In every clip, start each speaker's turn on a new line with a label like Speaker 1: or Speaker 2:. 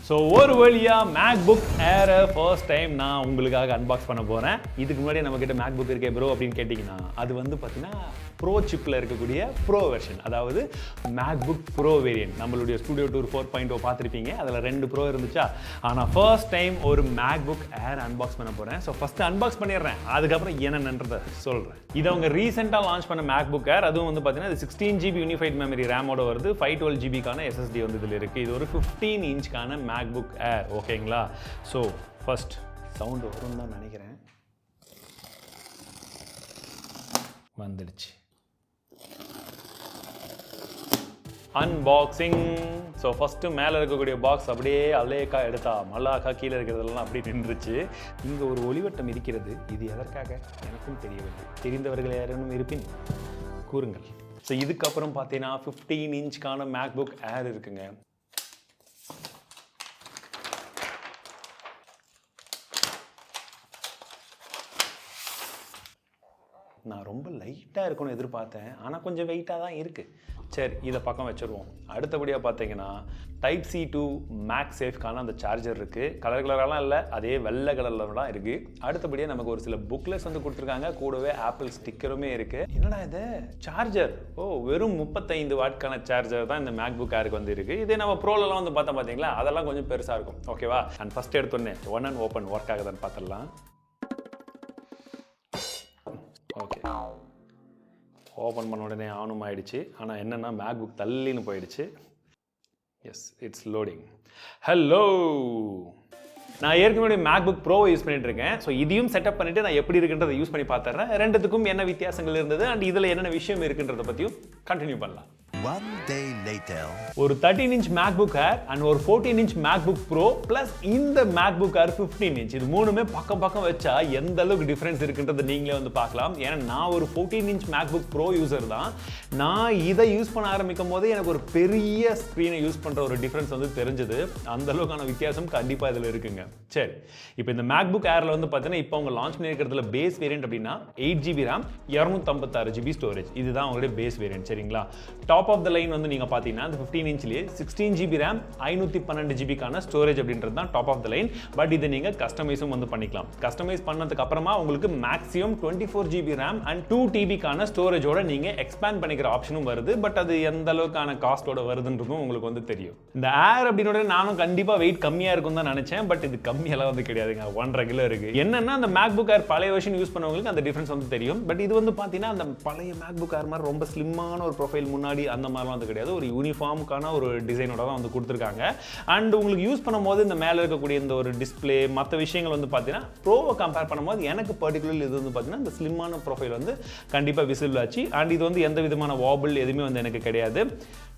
Speaker 1: So ஒரு வழியாக MacBook Air first time நான் உங்களுக்காக அன்பாக்ஸ் பண்ண போகிறேன். இதுக்கு முன்னாடி நம்மக்கிட்ட MacBook இருக்கே ப்ரோ அப்படின்னு கேட்டிங்கன்னா அது வந்து பார்த்தீங்கன்னா ப்ரோ சிப்பில் இருக்கக்கூடிய ப்ரோ வெர்ஷன், அதாவது MacBook Pro வேரியன்ட். நம்மளுடைய ஸ்டுடியோ டூர் 4.0 பார்த்துருப்பீங்க, அதில் 2 ப்ரோ இருந்துச்சா. ஆனால் ஃபர்ஸ்ட் டைம் ஒரு MacBook Air அன்பாக்ஸ் பண்ண போகிறேன். ஸோ ஃபஸ்ட்டு அன்பாக்ஸ் பண்ணிடுறேன், அதுக்கப்புறம் என்னென்னன்றதை சொல்கிறேன். இது அவங்க ரீசெண்டாக லான்ச் பண்ண MacBook Air. அதுவும் வந்து பார்த்தீங்கன்னா இது 16GB யூனிஃபைட் மெமரி ரேமோட வருது, 512GBக்கான SSD வந்து இதில் இருக்குது. இது ஒரு 15 இன்ச்க்கான MacBook Air, ஓகேங்களா. ஸோ ஃபர்ஸ்ட் சவுண்டு வரும்னு தான் நினைக்கிறேன். வந்துடுச்சு அன்பாக்சிங். ஸோ ஃபஸ்ட்டு மேலே இருக்கக்கூடிய பாக்ஸ் அப்படியே அலேக்கா எடுத்தா மல்லாக்கா கீழே இருக்கிறதெல்லாம் அப்படி நின்றுச்சு. இங்கே ஒரு ஒளிவட்டம் இருக்கிறது, இது எதற்காக எனக்கும் தெரியவில்லை. தெரிந்தவர்கள் யாரும் இருப்பின் கூறுங்கள். ஸோ இதுக்கப்புறம் பார்த்தீங்கன்னா 15 இன்ச்க்கான MacBook Air இருக்குங்க. நான் ரொம்ப லைட்டாக இருக்கும்னு எதிர்பார்த்தேன், ஆனால் கொஞ்சம் வெயிட்டாக தான் இருக்குது. சரி, இதை பக்கம் வச்சுருவோம். அடுத்தபடியாக பார்த்தீங்கன்னா டைப் C to MagSafeக்கான அந்த சார்ஜர் இருக்குது. கலரெலாம் இல்லை, அதே வெள்ளை கலரில் தான் இருக்குது. அடுத்தபடியாக நமக்கு ஒரு சில புக்லெஸ் வந்து கொடுத்துருக்காங்க, கூடவே ஆப்பிள் ஸ்டிக்கருமே இருக்குது. என்னடா இது சார்ஜர்? வெறும் 35 வாட்க்கான சார்ஜர் தான் இந்த MacBook Airக்கு வந்து இருக்குது. இதே நம்ம ப்ரோலெலாம் வந்து பார்த்தீங்களா, அதெல்லாம் கொஞ்சம் பெருசாக இருக்கும், ஓகேவா. அண்ட் ஃபஸ்ட் எடுத்தோடனே ஒன் அண்ட் ஓப்பன் ஒர்க் ஆகுதான்னு பார்த்துடலாம். ஓகே, ஓப்பன் பண்ண உடனே ஆனும் ஆயிடுச்சு. ஆனால் என்னென்னா MacBook தள்ளின்னு போயிடுச்சு. S, it's loading. ஹலோ, நான் ஏற்கனவே MacBook Pro யூஸ் பண்ணிட்டு இருக்கேன். ஸோ இதையும் செட்டப் பண்ணிட்டு நான் எப்படி இருக்குன்றதை யூஸ் பண்ணி பார்த்துறேன். ரெண்டுத்துக்கும் என்ன வித்தியாசங்கள் இருந்தது அண்ட் இதில் என்னென்ன விஷயம் இருக்குன்றதை பற்றியும் கண்டினியூ பண்ணலாம்.
Speaker 2: One day later.
Speaker 1: ஒரு 13 இன்ச் MacBook Air அண்ட் ஒரு 14 இன்ச் MacBook Pro ப்ளஸ் இந்த MacBook Air 15 இன்ச், இது மூணுமே பக்கம் பக்கம் வச்சா எந்த அளவுக்கு டிஃப்ரென்ஸ் இருக்குன்றதை நீங்களே வந்து பார்க்கலாம். ஏன்னா நான் ஒரு 14 இன்ச் MacBook Pro யூசர் தான். நான் இதை யூஸ் பண்ண ஆரம்பிக்கும் போது எனக்கு ஒரு பெரிய ஸ்க்ரீனை யூஸ் பண்ணுற ஒரு டிஃப்ரென்ஸ் வந்து தெரிஞ்சது. அந்த அளவுக்கான வித்தியாசம் கண்டிப்பாக இதில் இருக்குங்க. சரி, இப்போ இந்த MacBook Airல வந்து பார்த்தீங்கன்னா இப்போ அவங்க லான்ச் பண்ணியிருக்கிறதுல பேஸ் வேரியன்ட் அப்படின்னா 8GB RAM 256GB ஸ்டோரேஜ், இதுதான் அவங்களுடைய பேஸ் வேரியன்ட். சரிங்களா. டாப் ஆஃப் த லைன் வந்து நீங்க பாத்தீங்கன்னா இந்த 15 இன்ச்லயே 16GB RAM 512GBக்கான ஸ்டோரேஜ் அப்படின்றது தான் top of the line. But இதை நீங்க கஸ்டமைஸும் வந்து பண்ணிக்கலாம். கஸ்டமைஸ் பண்ணதுக்கு அப்புறமா உங்களுக்கு மேக்ஸிமம் 24GB RAM அண்ட் 2TBக்கான ஸ்டோரேஜோட நீங்க எக்ஸ்பேண்ட் பண்ணிக்கிற ஆப்ஷனும் வருது. பட் அது எந்த அளவுக்கான காஸ்டோட வருதுன்றதும் உங்களுக்கு வந்து தெரியும். இந்த ஏர் அப்படினோட நானும் கண்டிப்பா வெயிட் கம்மியா இருக்கும் தான் நினைச்சேன். பட் இது கம்மியெல்லாம் வந்து கிடையாதுங்க, 1.5 கிலோ இருக்கு. என்னன்னா அந்த MacBook Air பழைய வெர்ஷன் யூஸ் பண்ணவங்களுக்கு அந்த டிஃபரன்ஸ் வந்து தெரியும். பட் இது வந்து பாத்தீங்கன்னா அந்த பழைய MacBook Air மாதிரி ரொம்ப ஸ்லிம்மான ஒரு ப்ரொஃபைல் முன்னாடி அந்த மாதிரிலாம் வந்து கிடையாது. ஒரு யூனிஃபார்முக்கான ஒரு டிசைனோட தான் வந்து கொடுத்துருக்காங்க. அண்ட் உங்களுக்கு யூஸ் பண்ணும்போது இந்த மேலே இருக்கக்கூடிய இந்த ஒரு டிஸ்பிளே மற்ற விஷயங்கள் வந்து பார்த்தீங்கன்னா ப்ரோவை கம்பேர் பண்ணும்போது எனக்கு பர்டிகுலர் இது வந்து பார்த்தீங்கன்னா இந்த ஸ்லிம்மான ப்ரொஃபைல் வந்து கண்டிப்பாக விசிபிள் ஆச்சு. அண்ட் இது வந்து எந்த விதமான வாபிள் எதுவுமே வந்து எனக்கு கிடையாது.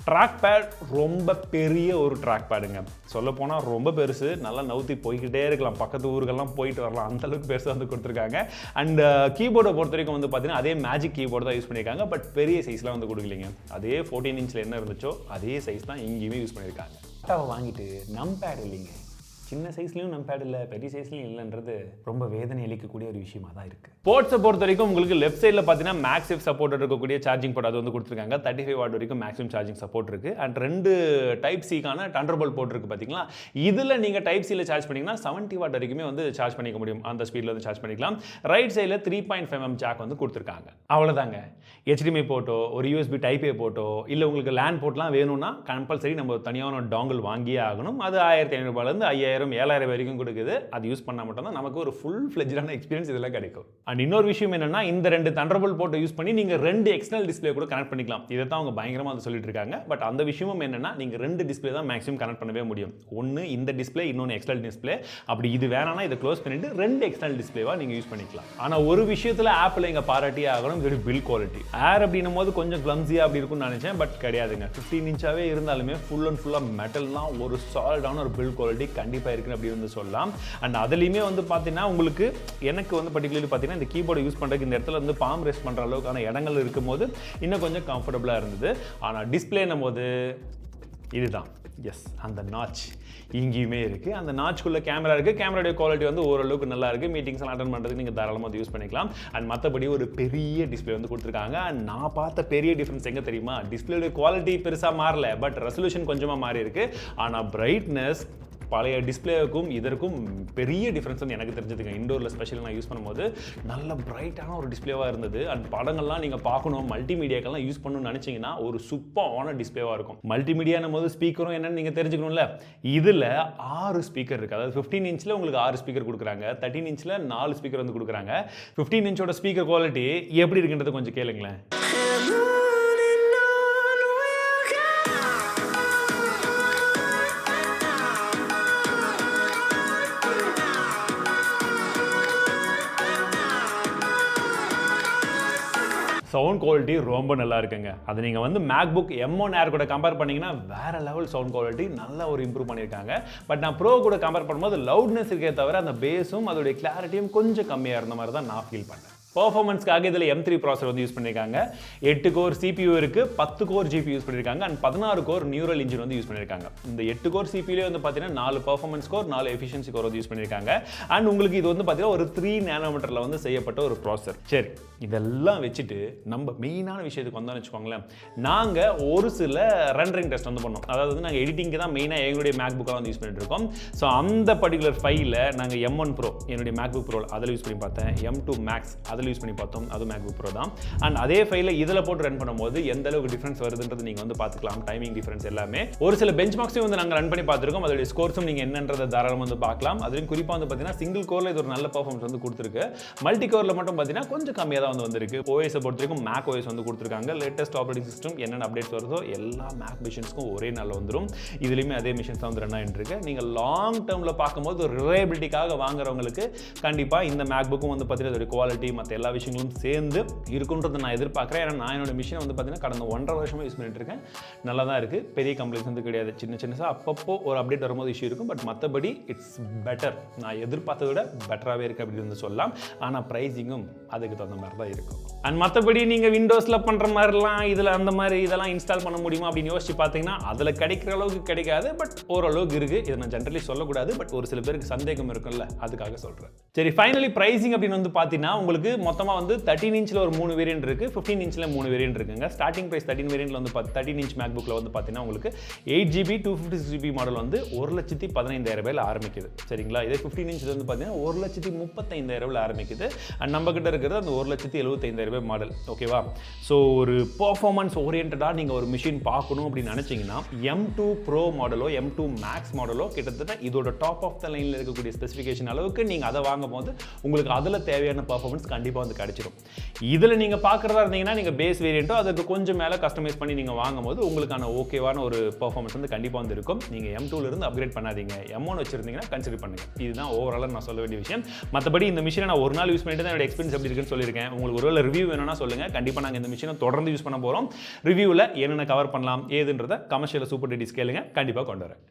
Speaker 1: ட்ராக் பேட் ரொம்ப பெரிய ஒரு ட்ராக் பேடுங்க, சொல்ல போனால் ரொம்ப பெருசு. நல்லா நவுத்தி போய்கிட்டே இருக்கலாம், பக்கத்து ஊருக்கெல்லாம் போயிட்டு வரலாம், அந்த அளவுக்கு பெருசாக வந்து கொடுத்துருக்காங்க. அண்ட் கீபோர்டை பொறுத்த வரைக்கும் வந்து பார்த்தீங்கன்னா அதே மேஜிக் கீபோர்டு தான் யூஸ் பண்ணியிருக்காங்க. பட் பெரிய சைஸ்லாம் வந்து கொடுக்கலைங்க. அதே 14 இன்ச்சில் என்ன இருந்துச்சோ அதே சைஸ் தான் இங்கேயுமே யூஸ் பண்ணியிருக்காங்க. லேப்டாப்பை வாங்கிட்டு நம்பேட் இல்லைங்க, சின்ன சைஸ்லையும் நம்பேட் இல்லை, பெரிய சைஸ்லையும் இல்லைன்றது ரொம்ப வேதனை அளிக்கக்கூடிய ஒரு விஷயமா தான் இருக்குது. போர்ட்ஸை பொறுத்த வரைக்கும் உங்களுக்கு லெஃப்ட் சைடில் பார்த்தீங்கன்னா MagSafe சப்போர்ட் இருக்கக்கூடிய சார்ஜிங் போர்ட் அது வந்து கொடுத்துருக்காங்க. 35 வாட் வரைக்கும் மேக்ஸிமம் சார்ஜிங் சப்போர்ட் இருக்குது. அண்ட் 2 டைப் சிக்கான தண்டர்போல்ட் போர்ட் இருக்குது பார்த்தீங்களா. இதில் நீங்கள் டைப் சியில் சார்ஜ் பண்ணிங்கன்னா 70 வாட் வரைக்குமே வந்து சார்ஜ் பண்ணிக்க முடியும், அந்த ஸ்பீடில் வந்து சார்ஜ் பண்ணிக்கலாம். ரைட் சைடில் 3.5mm ஜாக் வந்து கொடுத்துருக்காங்க. அவ்வளோதாங்க. HDMI போட்டோ, ஒரு USB டைப் A போட்டோ, இல்லை உங்களுக்கு லேண்ட் போர்ட்லாம் வேணும்னா கம்பல்சரி நம்ம தனியான டாங்கிள் வாங்கியே ஆகணும். அது 1500 ரூபாயிலேருந்து 5000 7,000 வரைக்கும் கொடுக்குது. அது யூஸ் பண்ணால் மட்டும்தான் நமக்கு ஒரு ஃபுல் ஃப்ளெஜ்டான எக்ஸ்பீரியன்ஸ் இதெல்லாம் கிடைக்கும். அண்ட் இன்னொரு விஷயம் என்னன்னா, இந்த 2 தண்டர்போல்ட் போர்ட்டை யூஸ் பண்ணி நீங்கள் 2 எக்ஸ்டர்னல் டிஸ்பிளே கூட கனெக்ட் பண்ணிக்கலாம். இதை தான் அவங்க பயங்கரமாக வந்து சொல்லிட்டு இருக்காங்க. பட் அந்த விஷயமும் என்னன்னா, நீங்கள் 2 டிஸ்பிளே தான் மேக்ஸிமம் கனெக்ட் பண்ணவே முடியும். ஒன்று இந்த டிஸ்பிளே, இன்னொன்று எக்ஸ்டர்னல் டிஸ்பிளே. அப்படி இது வேணாம்னா இதை க்ளோஸ் பண்ணிட்டு 2 எக்ஸ்டர்னல் டிஸ்பிளேவா நீங்கள் யூஸ் பண்ணிக்கலாம். ஆனால் ஒரு விஷயத்தில் ஆப்பிள் இங்கே பாராட்டியே ஆகணும், இதோட பில் குவாலிட்டி. ஏர் அப்படின்னும் போது கொஞ்சம் கிளம்ஸியாக அப்படி இருக்கும்னு நினைச்சேன். பட் கிடையாதுங்க. 15 இன்ச்சாவே இருந்தாலுமே ஃபுல் அண்ட் ஃபுல்லாக மெட்டல்லாம் ஒரு சாலிடான ஒரு பில் குவாலிட்டி கண்டிப்பாக இருக்குன்னு அப்படி வந்து சொல்லலாம். அண்ட் அதுலேயுமே வந்து பார்த்தீங்கன்னா உங்களுக்கு எனக்கு வந்து பர்டிகுலர்லி பார்த்தீங்கன்னா இந்த கீபோர்டு யூஸ் பண்ணுறதுக்கு இந்த இடத்துல வந்து பாம் ரெஸ்ட் பண்ணுற அளவுக்கான இடங்கள் இருக்கும்போது இன்னும் கொஞ்சம் கம்ஃபர்டபுளாக இருந்தது. ஆனால் டிஸ்பிளேன்னும் போது இதுதான், எஸ், அந்த நாச் இங்கேயுமே இருக்குது. அந்த நாச்சுக்குள்ள கேமரா இருக்குது. கேமராடைய குவாலிட்டி வந்து ஓரளவுக்கு நல்லா இருக்குது. மீட்டிங்ஸ் எல்லாம் அட்டன் பண்ணுறதுக்கு நீங்கள் தாராளமாக அதை யூஸ் பண்ணிக்கலாம். அண்ட் மற்றபடி ஒரு பெரிய டிஸ்பிளே வந்து கொடுத்துருக்காங்க. அண்ட் நான் பார்த்த பெரிய டிஃப்ரென்ஸ் எங்கே தெரியுமா, டிஸ்பிளேடைய குவாலிட்டி பெருசாக மாறல, பட் ரெசல்யூஷன் கொஞ்சமாக மாறி இருக்குது. ஆனால் பிரைட்னஸ் பழைய டிஸ்பிளேவுக்கும் இதற்கும் பெரிய டிஃப்ரென்ஸ் வந்து எனக்கு தெரிஞ்சதுங்க. இண்டோரில் ஸ்பெஷல் நான் யூஸ் பண்ணும்போது நல்ல பிரைட்டான ஒரு டிஸ்பிளேவாக இருந்தது. அண்ட் படங்கள்லாம் நீங்கள் பார்க்கணும், மல்டிமீடியாக்கெல்லாம் யூஸ் பண்ணணும்னு நினச்சிங்கன்னா ஒரு சூப்பரான டிஸ்பிளேவாக இருக்கும். மல்டிமீடியானும் போது ஸ்பீக்கரும் என்னன்னு நீங்கள் தெரிஞ்சுக்கணும்ல. இதில் 6 ஸ்பீக்கர் இருக்குது. அதாவது 15 இன்ச்சில் உங்களுக்கு 6 ஸ்பீக்கர் கொடுக்குறாங்க, 13 இன்ச்சில் 4 ஸ்பீக்கர் வந்து கொடுக்குறாங்க. 15 இன்ச்சோட ஸ்பீக்கர் குவாலிட்டி எப்படி இருக்குன்றது கொஞ்சம் கேளுங்களேன். சவுண்ட் குவாலிட்டி ரொம்ப நல்லா இருக்குங்க. அது நீங்கள் வந்து MacBook M1 Air கூட கம்பேர் பண்ணிங்கன்னா வேறு லெவல் சவுண்ட் குவாலிட்டி நல்லா ஒரு இம்ப்ரூவ் பண்ணியிருக்காங்க. பட் நான் ப்ரோ கூட கம்பேர் பண்ணும்போது லவுட்னஸ் இருக்கே தவிர அந்த பேஸும் அதோடைய கிளாரிட்டியும் கொஞ்சம் கம்மியாக இருந்த மாதிரி தான் நான் ஃபீல் பண்ணேன். பர்ஃபார்மன்ஸ்க்காக இதில் M3 ப்ராசர் வந்து யூஸ் பண்ணியிருக்காங்க. 8 கோர் CPU இருக்குது, 10 கோர் GPU யூஸ் பண்ணியிருக்காங்க, அண்ட் 16 கோர் நியூரல் இன்ஜின் வந்து யூஸ் பண்ணியிருக்காங்க. இந்த 8 கோர் CPU வந்து பார்த்தீங்கன்னா 4 பர்ஃபார்மன்ஸ் கோர், 4 எஃபிஷியன்சி கோர் வந்து யூஸ் பண்ணியிருக்காங்க. அண்ட் உங்களுக்கு இது வந்து பார்த்தீங்கன்னா ஒரு 3 நேனோமீட்டரில் வந்து செய்யப்பட்ட ஒரு ப்ராசர். சரி, இதெல்லாம் வச்சுட்டு நம்ம மெயினான விஷயத்துக்கு வந்தோம்னு வச்சுக்கோங்களேன். நாங்கள் ஒரு சில ரெண்டரிங் டெஸ்ட் வந்து பண்ணோம். அதாவது வந்து நாங்கள் எடிட்டிங்க்கு தான் மெயினாக எங்களுடைய MacBook வந்து யூஸ் பண்ணிட்டு இருக்கோம். ஸோ அந்த பர்டிகுலர் ஃபைலில் நாங்கள் M1 Pro என்னுடைய MacBook Pro அதில் யூஸ் பண்ணி பார்த்தேன், M2 Max அதில் யூஸ் பண்ணி பார்த்தோம், அது MacBook Pro தான். அண்ட் அதே ஃபைலை இதில் போட்டு ரன் பண்ணும்போது எந்த அளவுக்கு டிஃபரன்ஸ் வருதுன்றது நீங்கள் வந்து பார்த்துக்கலாம். டைமிங் டிஃபரன்ஸ் எல்லாமே ஒரு சில பெஞ்ச் மார்க்ஸையும் வந்து நாங்கள் ரன் பண்ணி பார்த்துருக்கோம். அதோடைய ஸ்கோர்ஸும் நீங்கள் என்னன்றதை தாராளமாக வந்து பார்க்கலாம். அதுலேயும் குறிப்பாக வந்து பார்த்தீங்கன்னா சிங்கிள் கோரில் இது ஒரு நல்ல பர்ஃபார்மன்ஸ் வந்து கொடுத்துருக்கு. மல்டி கோரில் மட்டும் பார்த்தீங்கன்னா கொஞ்சம் கம்மியாக தான் வந்து வந்திருக்கு. OS பொறுத்த வரைக்கும் Mac OS வந்து கொடுத்துருக்காங்க. லேட்டஸ்ட் ஆப்ரேட்டிங் சிஸ்டம் என்னென்ன அப்டேட்ஸ் வருதோ எல்லா Mac மிஷின்ஸ்க்கும் ஒரே நாளில் வந்துடும். இதுலேயுமே அதே மிஷின்ஸ் தான் வந்து ரன் ஆகிட்டு இருக்கு. நீங்கள் லாங் டேர்மில் பார்க்கும்போது ஒரு ரிலையபிலிட்டிக்காக வாங்குறவங்களுக்கு கண்டிப்பாக இந்த MacBookம் வந்து பார்த்தீங்கன்னா அதோட குவாலிட்டி மற்ற எல்லா விஷயங்களும் சேர்ந்து இருக்குன்றதை நான் எதிர்பார்க்குறேன். ஏன்னா நான் என்னோட மிஷினை வந்து பார்த்தீங்கன்னா கடந்த 1.5 வருஷமாக யூஸ் பண்ணிட்டு இருக்கேன். நல்லா தான் இருக்குது, பெரிய கம்ப்ளைண்ட்ஸ் வந்து கிடையாது. சின்னதாக அப்பப்போ ஒரு அப்டேட் வரும்போது இஷ்யூ இருக்கும். பட் மற்றபடி இட்ஸ் பெட்டர். நான் எதிர்பார்த்ததை விட பெட்டராகவே இருக்குது அப்படின்னு வந்து சொல்லலாம். ஆனால் ப்ரைஸிங்கும் அதுக்கு தகுந்த மாதிரி தான் இருக்கும். அண்ட் மற்றபடி நீங்கள் விண்டோஸில் பண்ணுற மாதிரிலாம் இதில் அந்த மாதிரி இதெல்லாம் இன்ஸ்டால் பண்ண முடியுமா அப்படின்னு யோசிச்சு பார்த்தீங்கன்னா அதில் கிடைக்கிற அளவுக்கு கிடைக்காது. பட் ஓரளவுக்கு இருக்குது. இதை நான் ஜென்ரலி சொல்லக்கூடாது. பட் ஒரு சில பேருக்கு சந்தேகம் இருக்கும்ல, அதுக்காக சொல்கிறேன். சரி, ஃபைனலி ப்ரைஸிங் அப்படின்னு வந்து பார்த்தீங்கன்னா உங்களுக்கு மொத்தமாக வந்து 13 இன்ச்சில் ஒரு 3 வேரியன்ட் இருக்குது, 15 இன்ச்சில் 3 வேரியன்ட் இருக்குங்க. ஸ்டார்டிங் ப்ரைஸ் 13 வேரியன்ட்ல வந்து 13 இன்ச் MacBookல வந்து பார்த்தீங்கன்னா உங்களுக்கு 8GB 256GB மாடல் வந்து 1,15,000 ஆரம்பிக்குது. சரிங்களா? இதே 15 இன்ச் வந்து பார்த்தீங்கன்னா 1,35,000 ஆரம்பிக்குது. அண்ட் நம்ம கிட்ட இருக்கிறது அந்த 1,75,000 மாடல். ஓகேவா? ஸோ ஒரு பர்ஃபார்மன்ஸ் ஓரியன்டாக நீங்கள் ஒரு மிஷின் பார்க்கணும் அப்படின்னு நினச்சிங்கன்னா M2 Pro மாடலோ M2 Max மாடலோ கிட்டத்தட்ட இதோட டாப் ஆஃப் த லைனில் இருக்கக்கூடிய ஸ்பெசிஃபிகேஷன் அளவுக்கு நீங்கள் அதை வாங்கும் போது உங்களுக்கு அதில் தேவையான பர்ஃபார்மன்ஸ் கண்டிப்பாக வந்து கிடைச்சிடும். இதில் நீங்கள் பார்க்குறதா இருந்தீங்கன்னா நீங்கள் பேஸ் வேரியண்ட்டோ அதுக்கு கொஞ்சம் மேலே கஸ்டமைஸ் பண்ணி நீங்கள் வாங்கும்போது உங்களுக்கான ஓகேவான ஒரு பர்ஃபார்மன்ஸ் வந்து கண்டிப்பாக வந்து இருக்கும். நீங்கள் M2லேருந்து அப்கிரேட் பண்ணாதீங்க, M1 வச்சிருந்தீங்கன்னா கன்சிடர் பண்ணுங்கள். இதுதான் ஓவராலாக நான் சொல்ல வேண்டிய விஷயம். மற்றபடி இந்த மிஷினை நான் ஒரு நாள் யூஸ் பண்ணிட்டு தான் என்னோட எக்ஸ்பீரியன்ஸ் எப்படி இருக்குன்னு சொல்லியிருக்கேன். உங்களுக்கு ஒருவேளை ரிவ்யூ வேணும்னா சொல்லுங்கள். கண்டிப்பாக நாங்கள் இந்த மிஷினை தொடர்ந்து யூஸ் பண்ண போகிறோம். ரிவ்யூவில் என்னென்ன கவர் பண்ணலாம் ஏதுன்றதை கமர்ஷியல் சூப்பர் டீட்டெயில்ஸ் கேளுங்க, கண்டிப்பாக கொண்டு வரேன்.